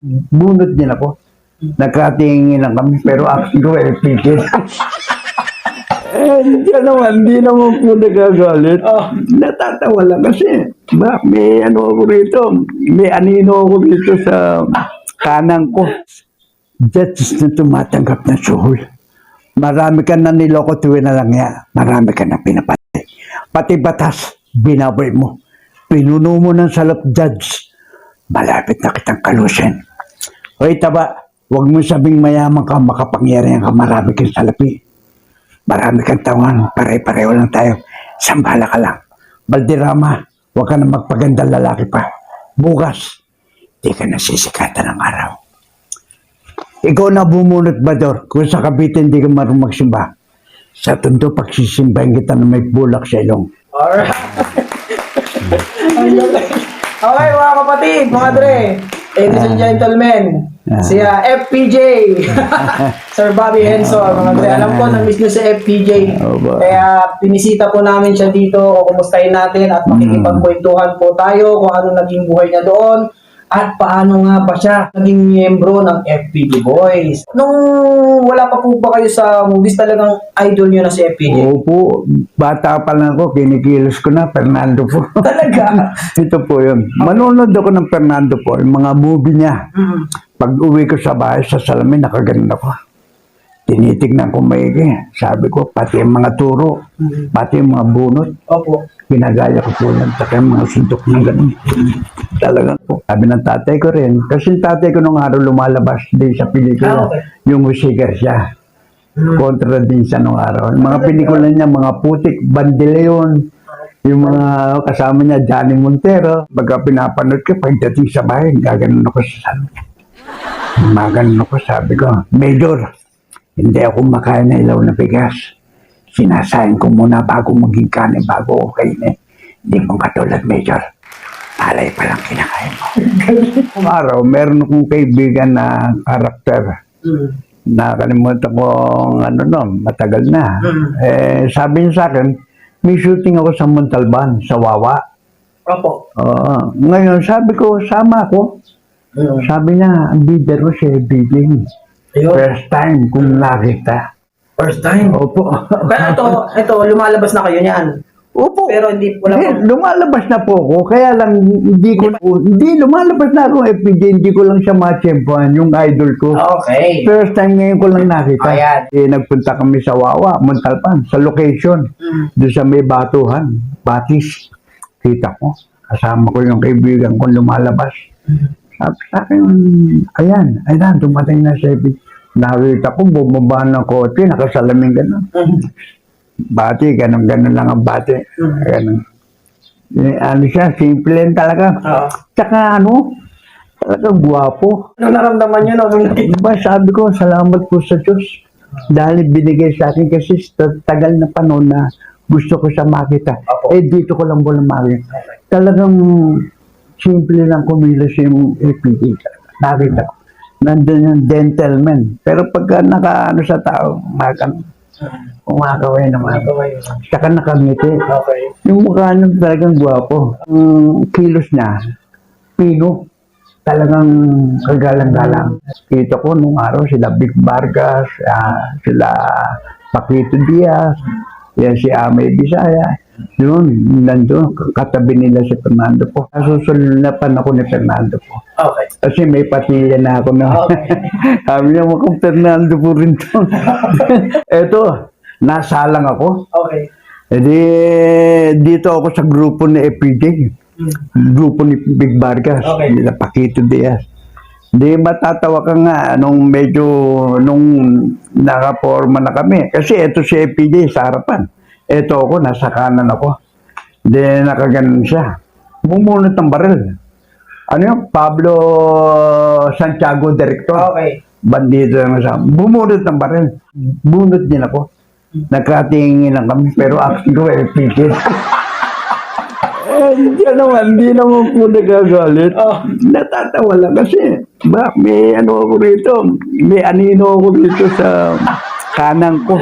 Bunot din ako. Nagkatingin lang kami, pero actually ko pigil. Hindi naman po nagagalit. Natatawa lang kasi, may ano ako rito, may anino ako rito sa kanang ko. Judges na tumatanggap ng suhol. Marami ka na niloko tuwin na lang niya. Marami ka na pinapatay. Pati batas, binaboy mo. Pinuno mo ng salap, judge. Malapit na kitang kalusin. Hoy, taba, huwag mo sabing mayaman ka, makapangyarihan ka, marami kang salapi. Marami kang tawan, pare-pareho lang tayo. Sambala ka lang. Balderrama, huwag ka na magpaganda lalaki pa. Bukas, di ka nasisikatan ng araw. Ikaw na bumunot ba, Dor? Kung sa Cavite hindi ka marunong magsimba. Sa Tondo, pagsisimbahin kita na may bulak sa ilong. Alright. Okay, mga kapatid, mga dre. Ladies and gentlemen, si FPJ. Sir Bobby Henson, mga dre. Alam ko, na-miss nyo si FPJ. Kaya pinisita po namin siya dito, o kumustahin natin at makikipagkwentuhan po tayo kung ano naging buhay niya doon. At paano nga ba siya naging miyembro ng FPJ Boys? Nung wala pa po ba kayo sa movies, talagang idol nyo na si FPJ? Opo, bata pa lang ako, kinikilos ko na, Fernando po. Talaga? Ito po yun. Manonood ako ng Fernando po, yung mga movie niya. Pag uwi ko sa bahay, sa salamin, nakaganon ako. Tinitignan ko maigi. Sabi ko, pati yung mga turo, pati yung mga bunot. Opo. Pinagaya ko po yan, saka yung mga sundok ng ganun. Talaga po. Sabi ng tatay ko rin, kasi yung tatay ko nung araw lumalabas din sa pelikula, yung musiker siya. Kontra din siya nung araw. Yung mga pelikula niya, mga putik, Bandileon, yung mga kasama niya, Johnny Montero. Pagka pinapanood ko, pagdating sa bahay, gaganon ako sa sabi. Maganon ako, sabi ko, Major, hindi ako makain na ilaw na bigas. Sinasayin ko muna bago maging kanin, bago ako kainin. Hindi mo katulad, Major. Alay pa lang kinakain mo. Kung araw, meron akong kaibigan na karakter. Nakalimutan ko ano nun, matagal na. Sabi niya sa akin, may shooting ako sa Montalban, sa Wawa. Opo. Ngayon, sabi ko, sama ako. Sabi niya, ang bidder ko siya, bidding. First time kung nakita. First time? Opo. Pero ito, lumalabas na kayo niyan. Opo. Pero hindi po lang. Lumalabas na po ako, kaya lang hindi lumalabas na ako FPJ, hindi ko lang siya matsyempohan, yung idol ko. Okay. First time ngayon ko lang nakita. Ayan. Nagpunta kami sa Wawa, Montalban, sa location. Doon sa may batuhan, Batis. Kita ko, kasama ko yung kaibigan ko lumalabas. Sabi sa akin, ayan, dumating na siya. Nakita ko, bumaba ng kotse, nakasalamin gano'n. Bati, gano'n lang ang bati. Gano'n. Ano siya, simple lang talaga. Tsaka talaga guwapo. Ano naramdaman nyo nung nakita? Diba, sabi ko, salamat po sa Diyos. Dahil binigay sa akin kasi tagal na panahon na gusto ko siya makita. Dito ko lang po na makita. Talagang simple lang kumilos yung FPJ. Nakita ko. Nandun yung gentleman. Pero pagka naka sa tao, kumakaway naman. Saka nakangiti. Okay. Yung mukha niya talagang gwapo. Ang kilos niya, pino. Talagang kagalang-galang. Kita ko nung araw sila Vic Vargas, sila Paquito Diaz, yan si Amay Bisaya. Yun, nandun, katabi nila si Fernando po. Nasusunapan ako ni Fernando po. Okay. Kasi may patilya na ako na. Sabi niya, mukhang Fernando po rin to. Eto, nasalang ako. Okay. Dito ako sa grupo ni FPJ. Grupo ni Big Vargas. Okay. Nila Paquito Diaz. Matatawa ka nga nung nakaporma na kami. Kasi eto si FPJ sa harapan. Eto ako, nasa kanan ako. Nakaganon siya. Bumunot ng baril. Ano yung Pablo Santiago, director. Okay. Bandido naman siya. Bumunot ng baril. Bunot din ako. Nagkatingin lang kami, pero actually ko FPJ. Hindi naman po nagagalit. Natatawa lang kasi may ano ako rito, may anino ako rito sa kanang ko.